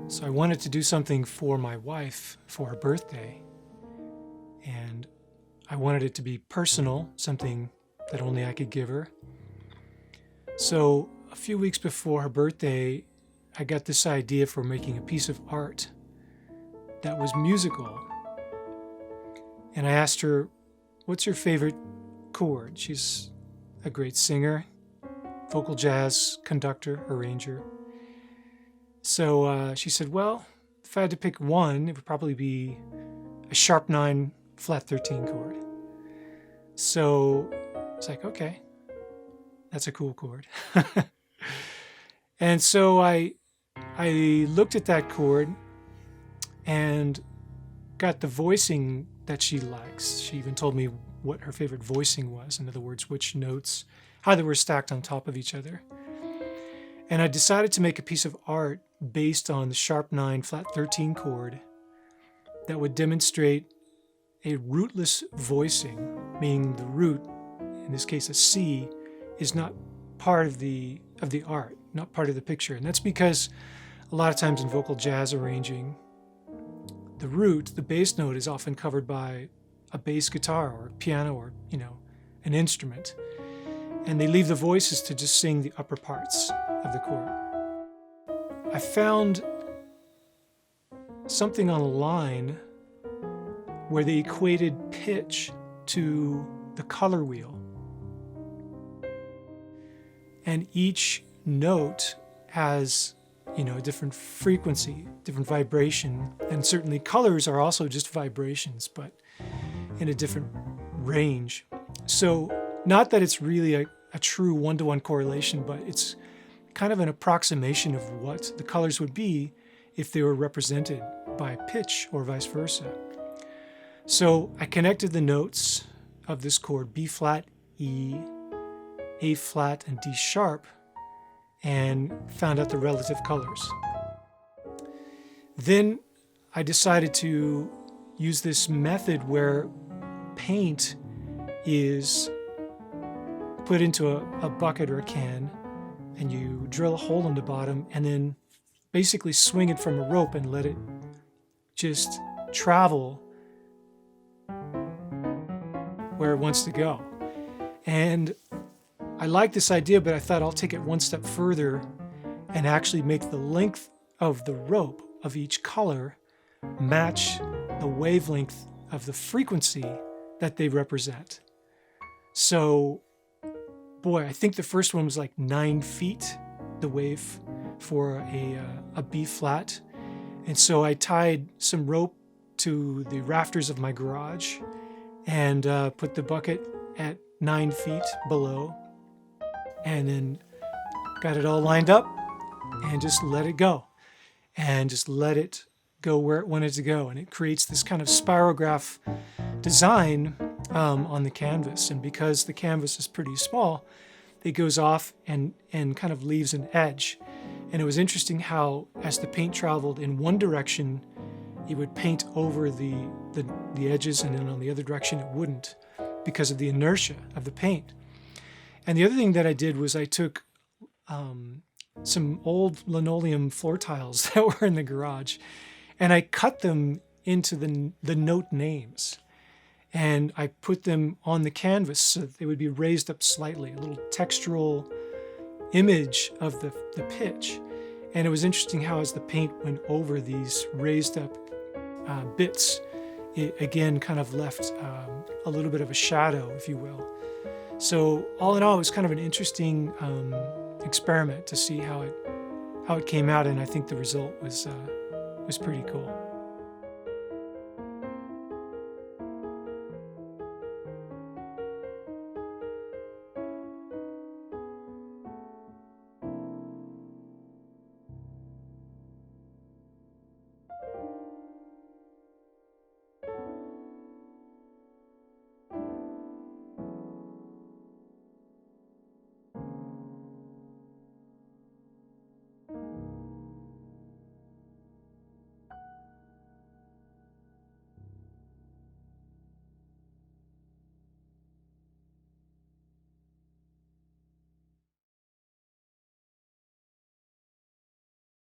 So I wanted to do something for my wife for her birthday, and I wanted it to be personal, something that only I could give her. So a few weeks before her birthday, I got this idea for making a piece of art that was musical. And I asked her, what's your favorite chord? She's a great singer, vocal jazz conductor, arranger. So she said, well, if I had to pick one, it would probably be a sharp 9 flat 13 chord. So it's like, okay, that's a cool chord. And so I looked at that chord and got the voicing that she likes. She even told me what her favorite voicing was. In other words, which notes, how they were stacked on top of each other. And I decided to make a piece of art based on the sharp 9 flat 13 chord that would demonstrate a rootless voicing, meaning the root, in this case a C, is not part of the art, not part of the picture. And that's because a lot of times in vocal jazz arranging, the root, the bass note, is often covered by a bass guitar or a piano or, an instrument. And they leave the voices to just sing the upper parts of the chord. I found something online where they equated pitch to the color wheel. And each note has, a different frequency, different vibration. And certainly colors are also just vibrations, but in a different range. So not that it's really a true one-to-one correlation, but it's kind of an approximation of what the colors would be if they were represented by pitch or vice versa. So I connected the notes of this chord, B flat, E, A flat, and D sharp, and found out the relative colors. Then I decided to use this method where paint is put into a bucket or a can, and you drill a hole in the bottom and then basically swing it from a rope and let it just travel where it wants to go. And I like this idea, but I thought I'll take it one step further and actually make the length of the rope of each color match the wavelength of the frequency that they represent. So boy, I think the first one was like 9 feet, the wave for a B flat. And so I tied some rope to the rafters of my garage and put the bucket at 9 feet below, and then got it all lined up and just let it go. And just let it go where it wanted to go. And it creates this kind of spirograph design on the canvas. And because the canvas is pretty small, it goes off and kind of leaves an edge. And it was interesting how, as the paint traveled in one direction, it would paint over the edges, and then on the other direction it wouldn't, because of the inertia of the paint. And the other thing that I did was I took some old linoleum floor tiles that were in the garage, and I cut them into the note names. And I put them on the canvas so that they would be raised up slightly, a little textural image of the pitch. And it was interesting how, as the paint went over these raised up bits, it again kind of left a little bit of a shadow, if you will. So all in all, it was kind of an interesting experiment to see how it came out, and I think the result was pretty cool.